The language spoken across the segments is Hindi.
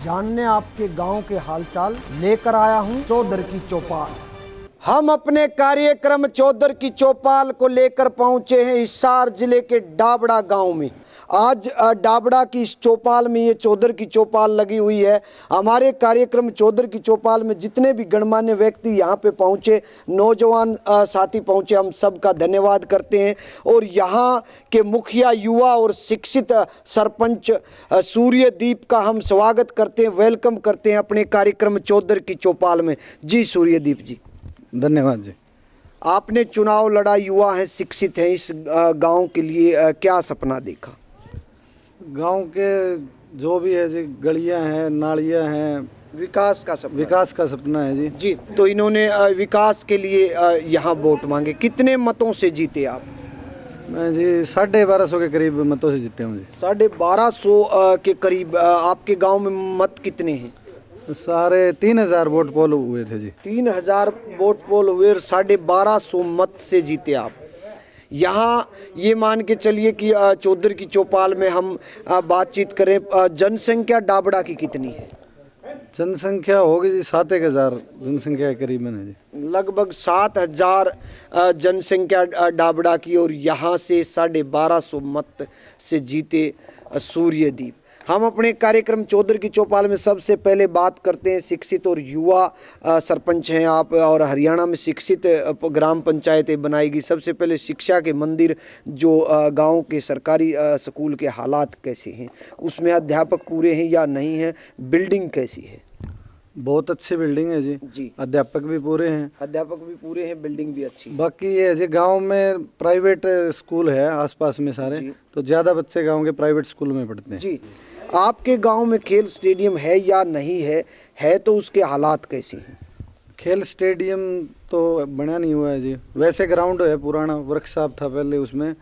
जानने आपके गांव के हालचाल लेकर आया हूं चौधर की चौपाल। हम अपने कार्यक्रम चौधर की चौपाल को लेकर पहुंचे हैं हिसार जिले के डाबड़ा गांव में। आज डाबड़ा की इस चौपाल में ये चौधर की चौपाल लगी हुई है। हमारे कार्यक्रम चौधर की चौपाल में जितने भी गणमान्य व्यक्ति यहाँ पे पहुँचे, नौजवान साथी पहुँचे, हम सबका धन्यवाद करते हैं। और यहाँ के मुखिया, युवा और शिक्षित सरपंच सूर्यदीप का हम स्वागत करते हैं, वेलकम करते हैं अपने कार्यक्रम चौधर की चौपाल में। जी सूर्यदीप जी, धन्यवाद जी। आपने चुनाव लड़ा, युवा हैं, शिक्षित हैं, इस गांव के लिए क्या सपना देखा? गांव के जो भी है जी, गलियां हैं, नालियां हैं, विकास का सपना है जी। जी, तो इन्होंने विकास के लिए यहाँ वोट मांगे। कितने मतों से जीते आप? मैं जी 1250 के करीब मतों से जीते हूँ जी। 1250 के करीब। आपके गांव में मत कितने हैं? सारे 3000 वोट पोल हुए थे जी। 3000 वोट पोल हुए और 1250 मत से जीते आप। यहाँ ये मान के चलिए कि चौधर की चौपाल में हम बातचीत करें, जनसंख्या डाबड़ा की कितनी है? जनसंख्या होगी जी 7000 जनसंख्या के करीब है जी। लगभग 7000 जनसंख्या डाबड़ा की, और यहाँ से 1250 मत से जीते सूर्यदीप। हम अपने कार्यक्रम चौधर की चौपाल में सबसे पहले बात करते हैं शिक्षित और युवा सरपंच हैं आप, और हरियाणा में शिक्षित ग्राम पंचायतें बनाएगी। सबसे पहले शिक्षा के मंदिर जो गांव के सरकारी स्कूल के हालात कैसे हैं, उसमें अध्यापक पूरे हैं या नहीं हैं, बिल्डिंग कैसी है? बहुत अच्छी बिल्डिंग है जी। अध्यापक भी पूरे हैं, बिल्डिंग भी अच्छी। बाकी ये जी गांव में प्राइवेट स्कूल है आसपास में सारे, तो ज़्यादा बच्चे गांव के प्राइवेट स्कूल में पढ़ते हैं जी। आपके गांव में खेल स्टेडियम है या नहीं है तो उसके हालात कैसे हैं? खेल स्टेडियम तो बना नहीं हुआ है जी। वैसे ग्राउंड है, पुराना वर्कशॉप था पहले, उसमें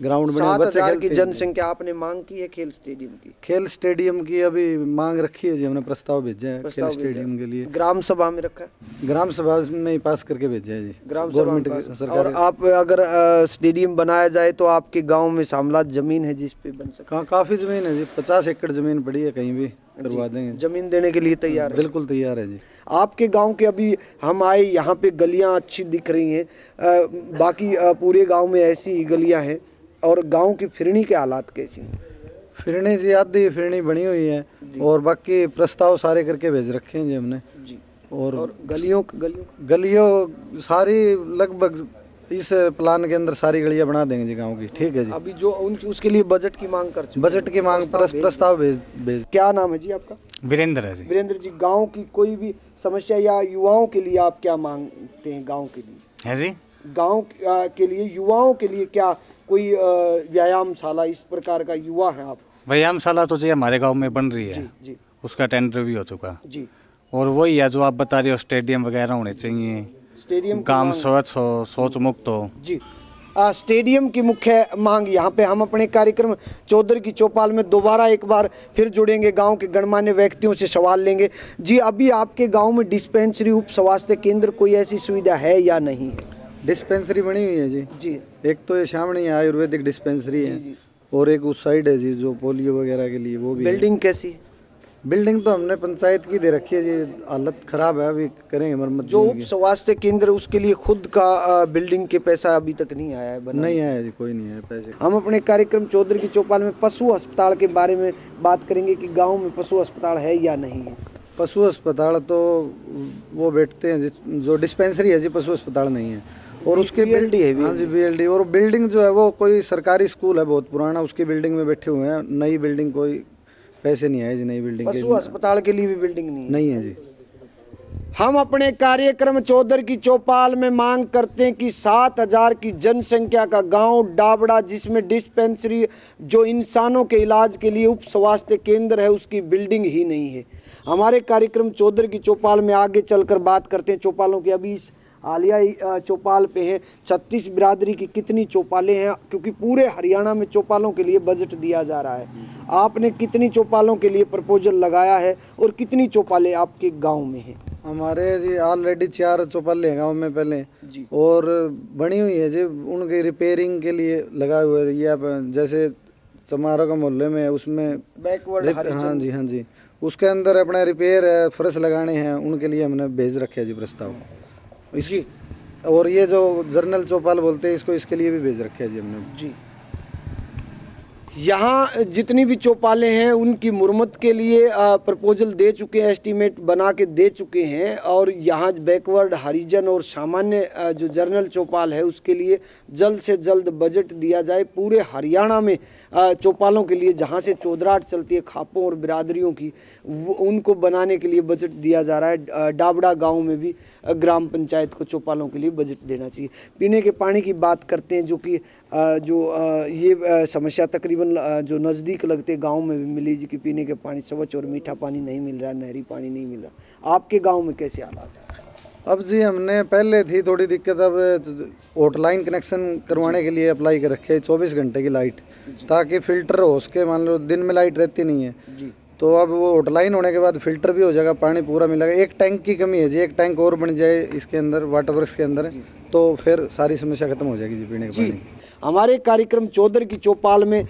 ग्राउंड बना। 7000 की जनसंख्या, आपने मांग की है खेल स्टेडियम की? खेल स्टेडियम की अभी मांग रखी है जी, हमने प्रस्ताव भेजा है खेल स्टेडियम के लिए। ग्राम सभा में रखा है? ग्राम सभा में ही पास करके भेजा है जी, ग्राम सभा में सरकार। और आप अगर स्टेडियम बनाया जाए तो आपके गांव में शामलात जमीन है जिस पे बन सके? काफी जमीन है जी, 50 एकड़ जमीन पड़ी है, कहीं भी करवा देंगे। जमीन देने के लिए तैयार है? बिल्कुल तैयार है जी। आपके गांव के, अभी हम आए यहाँ पे, गलियाँ अच्छी दिख रही हैं, बाकी पूरे गांव में ऐसी ही गलियाँ हैं, और गांव की फिरनी के हालात कैसे हैं? फिरनी जी आधी फिरनी बनी हुई है, और बाकी प्रस्ताव सारे करके भेज रखे हैं जी हमने जी। और गलियों सारी लगभग इस प्लान के अंदर सारी गलियां बना देंगे जी गांव की। ठीक है जी। अभी जो उसके लिए बजट की मांग कर चुके हैं? बजट की मांग, प्रस्ताव भेज। क्या नाम है जी आपका? वीरेंद्र है जी। वीरेंद्र जी, गांव की कोई भी समस्या या युवाओं के लिए आप क्या मांगते हैं गांव के लिए? है जी। गांव के लिए, युवाओं के लिए क्या कोई व्यायामशाला, इस प्रकार का युवा है आप? व्यायामशाला तो जी हमारे गांव में बन रही है जी। उसका टेंडर भी हो चुका जी। और वही है जो आप बता रहे हो, स्टेडियम वगैरह होने चाहिए, स्टेडियम, काम स्वच्छ हो, शौच मुक्त हो जी। स्टेडियम की मुख्य मांग। यहाँ पे हम अपने कार्यक्रम चौधर की चौपाल में दोबारा एक बार फिर जुड़ेंगे, गांव के गणमान्य व्यक्तियों से सवाल लेंगे। जी, अभी आपके गांव में डिस्पेंसरी, उप स्वास्थ्य केंद्र, कोई ऐसी सुविधा है या नहीं है? डिस्पेंसरी बनी हुई है जी। एक तो ये सामने आयुर्वेदिक डिस्पेंसरी है जी। और एक उस साइड है जी जो पोलियो वगैरह के लिए, वो भी। बिल्डिंग कैसी है? बिल्डिंग तो हमने पंचायत की दे रखी है जी, हालत खराब है, अभी करेंगे मरम्मत। जो उप स्वास्थ्य केंद्र, उसके लिए खुद का बिल्डिंग के पैसा अभी तक नहीं आया है? नहीं आया जी, कोई नहीं है पैसे। हम अपने कार्यक्रम चौधर की चौपाल में पशु अस्पताल के बारे में बात करेंगे कि गाँव में पशु अस्पताल है या नहीं है? पशु अस्पताल तो वो बैठते हैं जी, जो डिस्पेंसरी है जी, पशु अस्पताल नहीं है। और उसकी BLD है? हाँ जी, BLD। और बिल्डिंग जो है वो कोई सरकारी स्कूल है बहुत पुराना, उसकी बिल्डिंग में बैठे हुए हैं। नई बिल्डिंग कोई पैसे नहीं आए जी, नई बिल्डिंग। पशु अस्पताल के लिए भी बिल्डिंग नहीं है जी। हम अपने कार्यक्रम चौधर की चौपाल में मांग करते हैं कि 7000 की जनसंख्या का गांव डाबड़ा, जिसमें डिस्पेंसरी, जो इंसानों के इलाज के लिए उप स्वास्थ्य केंद्र है, उसकी बिल्डिंग ही नहीं है। हमारे कार्यक्रम चौधर की चौपाल में आगे चलकर बात करते हैं चौपालों की। अभी इस हालिया चौपाल पे हैं, 36 बिरादरी की कितनी चौपालें हैं, क्योंकि पूरे हरियाणा में चौपालों के लिए बजट दिया जा रहा है। आपने कितनी चौपालों के लिए प्रपोजल लगाया है और कितनी चौपालें आपके गांव में हैं? हमारे जी ऑलरेडी 4 चौपालें हैं गाँव में पहले जी, और बनी हुई है जी, उनकी रिपेयरिंग के लिए लगा हुआ है। ये जैसे चमारा का मोहल्ले में है, उसमें बैकवर्ड, हाँ जी, उसके अंदर अपना रिपेयर है, फर्श लगाने हैं, उनके लिए हमने भेज रखे हैं जी प्रस्ताव इसकी। और ये जो जर्नल चौपाल बोलते हैं इसको, इसके लिए भी भेज रखे हैं जी हमने जी। यहाँ जितनी भी चौपालें हैं उनकी मुरम्मत के लिए प्रपोजल दे चुके हैं, एस्टीमेट बना के दे चुके हैं। और यहाँ बैकवर्ड, हरिजन और सामान्य जो जर्नल चौपाल है उसके लिए जल्द से जल्द बजट दिया जाए। पूरे हरियाणा में चौपालों के लिए जहाँ से चौधराहट चलती है खापों और बिरादरियों की, उनको बनाने के लिए बजट दिया जा रहा है। डाबड़ा गाँव में भी ग्राम पंचायत को चौपालों के लिए बजट देना चाहिए। पीने के पानी की बात करते हैं, जो कि ये समस्या तकरीबन जो नज़दीक लगते गांव में भी मिली जी कि पीने के पानी स्वच्छ और मीठा पानी नहीं मिल रहा, नहरी पानी नहीं मिल रहा। आपके गांव में कैसे हालात है? अब जी हमने पहले थी थोड़ी दिक्कत, अब हॉटलाइन कनेक्शन करवाने के लिए अप्लाई कर रखे 24 घंटे की लाइट, ताकि फिल्टर हो उसके। मान लो दिन में लाइट रहती नहीं है जी, तो अब वो हॉटलाइन होने के बाद फिल्टर भी हो जाएगा, पानी पूरा मिलेगा। एक टैंक की कमी है जी, एक टैंक और बन जाए इसके अंदर, वाटर वर्क्स के अंदर, तो फिर सारी समस्या खत्म हो जाएगी जी पीने के पानी। हमारे कार्यक्रम चौधर की चौपाल में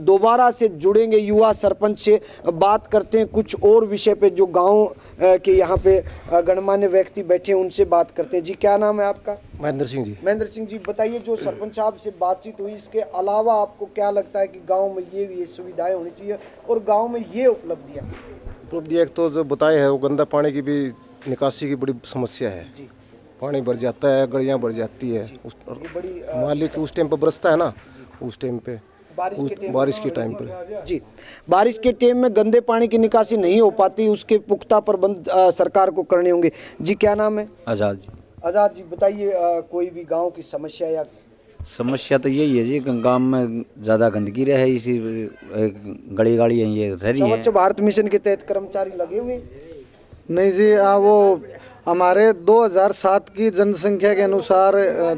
दोबारा से जुड़ेंगे युवा सरपंच से, बात करते हैं कुछ और विषय पे जो गांव के यहाँ पे गणमान्य व्यक्ति बैठे हैं उनसे बात करते हैं। जी क्या नाम है आपका? महेंद्र सिंह जी। महेंद्र सिंह जी, बताइए जो सरपंच साहब से बातचीत हुई, इसके अलावा आपको क्या लगता है कि गांव में ये सुविधाएं होनी चाहिए और गांव में ये उपलब्धियाँ? एक तो जो बताए है वो गंदा पानी की भी निकासी की बड़ी समस्या है जी। पानी भर जाता है, गलियां भर जाती है, मालिक उस टाइम पर बरसता है ना, उस टाइम पे बारिश के टाइम पर जी, बारिश के टाइम में गंदे पानी की निकासी नहीं हो पाती, उसके पुख्ता प्रबंध सरकार को करने होंगे। जी क्या नाम है? आज़ाद जी। आज़ाद जी, बताइए कोई भी गांव की समस्या या? समस्या तो यही है जी, गांव में ज़्यादा गंदगी रहे, इसी गली गाड़ी ये रह रही है। स्वच्छ भारत मिशन के तहत कर्मचारी लगे हुए? नहीं जी, वो हमारे 2007 की जनसंख्या के अनुसार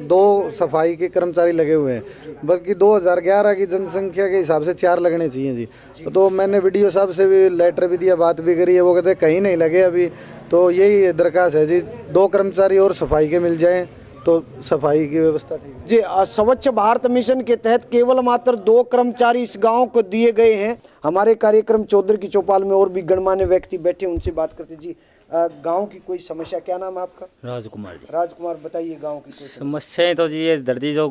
2 सफाई के कर्मचारी लगे हुए हैं, बल्कि 2011 की जनसंख्या के हिसाब से 4 लगने चाहिए जी। तो मैंने वीडियो साहब से भी लेटर भी दिया, बात भी करी है, वो कहते हैं कहीं नहीं लगे अभी। तो यही दरखास्त है जी, 2 कर्मचारी और सफाई के मिल जाएं तो सफाई की व्यवस्था ठीक है जी। स्वच्छ भारत मिशन के तहत केवल मात्र 2 कर्मचारी इस गांव को दिए गए हैं। हमारे कार्यक्रम चौधर की चौपाल में और भी गणमान्य व्यक्ति बैठे, उनसे बात करते। जी गांव की कोई समस्या? क्या नाम है आपका? राजकुमार जी। राजकुमार, बताइए गांव की कोई समस्याएं तो जी ये दर्दी जो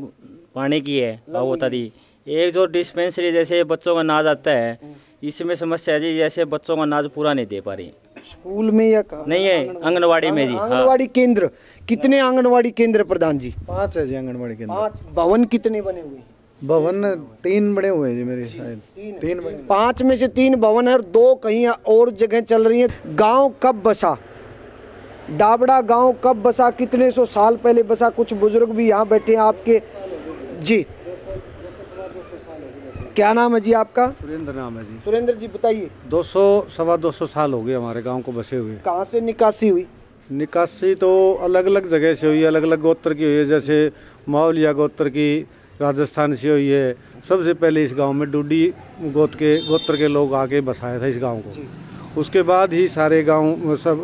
पानी की है वो होता थी। एक जो डिस्पेंसरी जैसे बच्चों का अनाज आता है, इसमें समस्या है जी, जैसे बच्चों का अनाज पूरा नहीं दे पा रही। स्कूल में या नहीं है, आंगनवाड़ी में जी। आंगनवाड़ी केंद्र कितने आंगनवाड़ी केंद्र प्रधान जी? 5 है जी आंगनवाड़ी केंद्र। 5 भवन कितने बने हुए? भवन 3 बने हुए हैं जी मेरे शायद 3 बने। 5 में से 3 भवन है और 2 कहीं और जगह चल रही है। गांव कब बसा? डाबड़ा गांव कब बसा? कितने 100 साल पहले बसा? कुछ बुजुर्ग भी यहाँ बैठे हैं आपके। जी क्या नाम है जी आपका? सुरेंद्र नाम है जी। सुरेंद्र जी, बताइए। 200-225 साल हो गए हमारे गांव को बसे हुए। कहाँ से निकासी हुई? निकासी तो अलग अलग जगह से हुई है, अलग अलग गोत्र की हुई है। जैसे मावलिया गोत्र की राजस्थान से हुई है। सबसे पहले इस गांव में डूडी गोत्र के लोग आके बसाया था इस गांव को। उसके बाद ही सारे गांव सब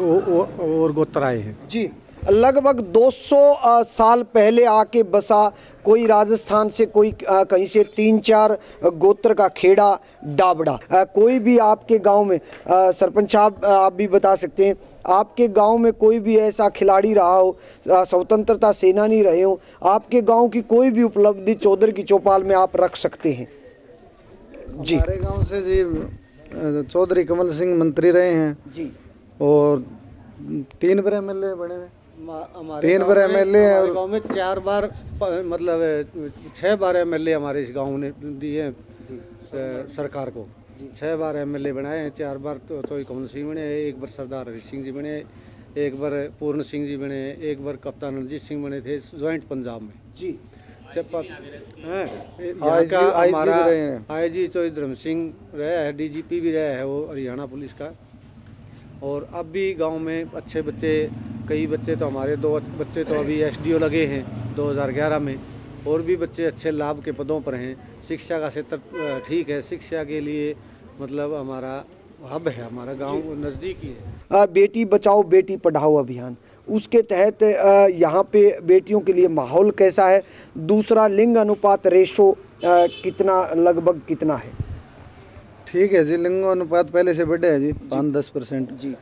और गोत्र आए हैं जी। लगभग 200 साल पहले आके बसा, कोई राजस्थान से, कोई कहीं से, 3-4 गोत्र का खेड़ा डाबड़ा। कोई भी आपके गांव में, सरपंच साहब आप भी बता सकते हैं, आपके गांव में कोई भी ऐसा खिलाड़ी रहा हो, स्वतंत्रता सेनानी रहे हो, आपके गांव की कोई भी उपलब्धि चौधर की चौपाल में आप रख सकते हैं? जी। हमारे गांव से जी चौधरी कमल सिंह मंत्री रहे हैं जी, और 3 बार एमएलए बने हैं। 3 बार एमएलए है और गांव में 4 बार, मतलब 6 बार एमएलए हमारे इस गांव ने दिए हैं सरकार को। 6 बार एमएलए बनाए हैं। 4 बार तो कमल सिंह बने, 1 बार सरदार हरि सिंह जी बने, 1 बार पूर्ण सिंह जी बने, 1 बार कप्तान रणजीत सिंह बने थे ज्वाइंट पंजाब में जी। हमारा आईजी चौधरी धर्म सिंह रहा है, डीजीपी भी रहा है वो हरियाणा पुलिस का। और अब भी गांव में अच्छे बच्चे, कई बच्चे तो हमारे 2 बच्चे तो अभी एसडीओ लगे हैं 2011 में, और भी बच्चे अच्छे लाभ के पदों पर हैं। शिक्षा का क्षेत्र ठीक है, शिक्षा के लिए मतलब हमारा हब है, हमारा गांव नज़दीक ही है। बेटी बचाओ बेटी पढ़ाओ अभियान, उसके तहत यहाँ पे बेटियों के लिए माहौल कैसा है? दूसरा, लिंग अनुपात रेशो कितना, लगभग कितना है? ठीक है जी, लिंगानुपात पहले से बढ़े है जी 5-10% जी।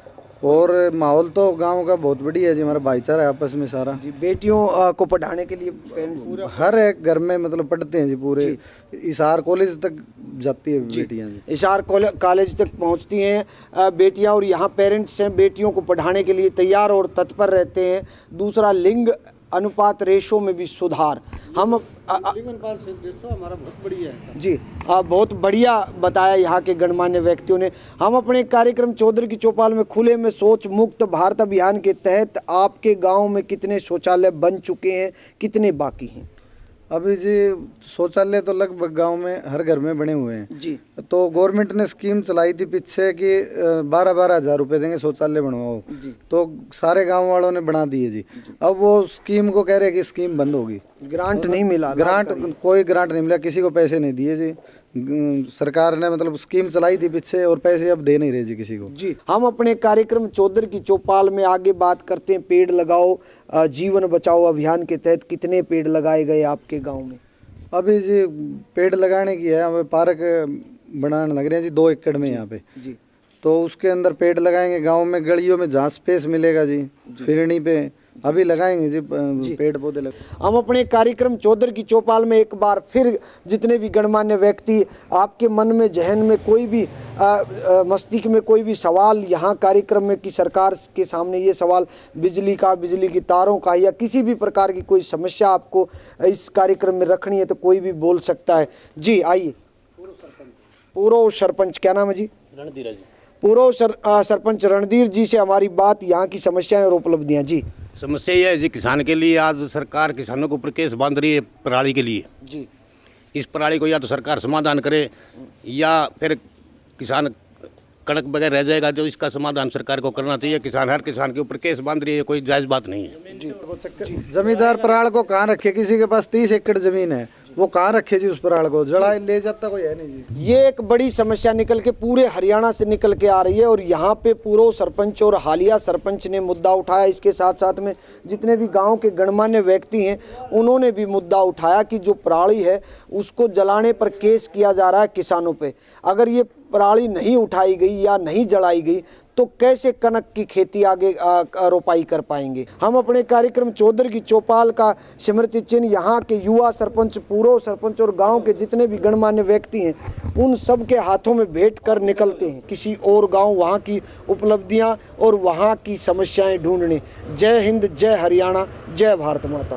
और माहौल तो गांव का बहुत बढ़िया है जी, हमारा भाईचारा है आपस में सारा जी। बेटियों को पढ़ाने के लिए पेरेंट्स हर एक घर में मतलब पढ़ते हैं जी, पूरे इसार कॉलेज तक जाती है बेटियां जी। इशार कॉलेज तक पहुंचती हैं बेटियां, और यहाँ पेरेंट्स हैं बेटियों को पढ़ाने के लिए तैयार और तत्पर रहते हैं। दूसरा, लिंग अनुपात रेशो में भी सुधार। हम लिंग अनुपात रेशो हमारा बहुत बढ़िया है जी, बहुत बढ़िया बताया यहाँ के गणमान्य व्यक्तियों ने। हम अपने कार्यक्रम चौधरी की चौपाल में खुले में शौच मुक्त भारत अभियान के तहत आपके गांव में कितने शौचालय बन चुके हैं, कितने बाकी हैं? अभी जी शौचालय तो लगभग गांव में हर घर में बने हुए हैं जी। तो गवर्नमेंट ने स्कीम चलाई थी पीछे कि 12-12 हज़ार रुपये देंगे शौचालय बनवाओ जी। तो सारे गांव वालों ने बना दिए जी। अब वो स्कीम को कह रहे हैं कि स्कीम बंद होगी, ग्रांट नहीं मिला, कोई ग्रांट नहीं मिला, किसी को पैसे नहीं दिए जी। सरकार ने मतलब स्कीम चलाई थी पीछे और पैसे अब दे नहीं रहे जी किसी को जी। हम अपने कार्यक्रम चौधरी की चौपाल में आगे बात करते हैं पेड़ लगाओ जीवन बचाओ अभियान के तहत कितने पेड़ लगाए गए आपके गांव में? अभी जी पेड़ लगाने की है, हमें पार्क बनाने लग रहे हैं जी 2 एकड़ में यहाँ पे जी। तो उसके अंदर पेड़ लगाएंगे गांव में, गलियों में जहाँ स्पेस मिलेगा जी फिरनी पे अभी लगाएंगे जी पेड़ पौधे हम अपने कार्यक्रम चौधरी की चौपाल में एक बार फिर जितने भी गणमान्य व्यक्ति आपके मन में जहन में कोई भी मस्तिष्क में कोई भी सवाल यहाँ कार्यक्रम में कि सरकार के सामने ये सवाल बिजली का, बिजली की तारों का या किसी भी प्रकार की कोई समस्या आपको इस कार्यक्रम में रखनी है तो कोई भी बोल सकता है जी। आइए। पूर्व सरपंच, क्या नाम है जी? रणधीर जी। पूर्व सरपंच रणधीर जी से हमारी बात यहाँ की समस्याएं और उपलब्धियाँ जी। समस्या यह है जी किसान के लिए आज सरकार किसानों के ऊपर केस बांध रही है पराली के लिए जी। इस पराली को या तो सरकार समाधान करे या फिर किसान कड़क बगैर रह जाएगा, तो इसका समाधान सरकार को करना चाहिए। किसान हर किसान के ऊपर केस बांध रही है, कोई जायज़ बात नहीं है जी। जमींदार पराल को कहाँ रखे? किसी के पास 30 एकड़ जमीन है, वो कहाँ रखे जी? उस पराल को जड़ा ले जाता कोई है नहीं जी। ये एक बड़ी समस्या निकल के पूरे हरियाणा से निकल के आ रही है और यहाँ पे पूर्व सरपंच और हालिया सरपंच ने मुद्दा उठाया। इसके साथ साथ में जितने भी गांव के गणमान्य व्यक्ति हैं उन्होंने भी मुद्दा उठाया कि जो पराली है उसको जलाने पर केस किया जा रहा है किसानों पे। अगर ये पराली नहीं उठाई गई या नहीं जलाई गई तो कैसे कनक की खेती आगे रोपाई कर पाएंगे? हम अपने कार्यक्रम चौधरी की चौपाल का स्मृति चिन्ह यहाँ के युवा सरपंच, पूर्व सरपंच और गांव के जितने भी गणमान्य व्यक्ति हैं उन सब के हाथों में भेंट कर निकलते हैं किसी और गांव, वहाँ की उपलब्धियाँ और वहाँ की समस्याएं ढूंढने। जय हिंद, जय हरियाणा, जय भारत माता।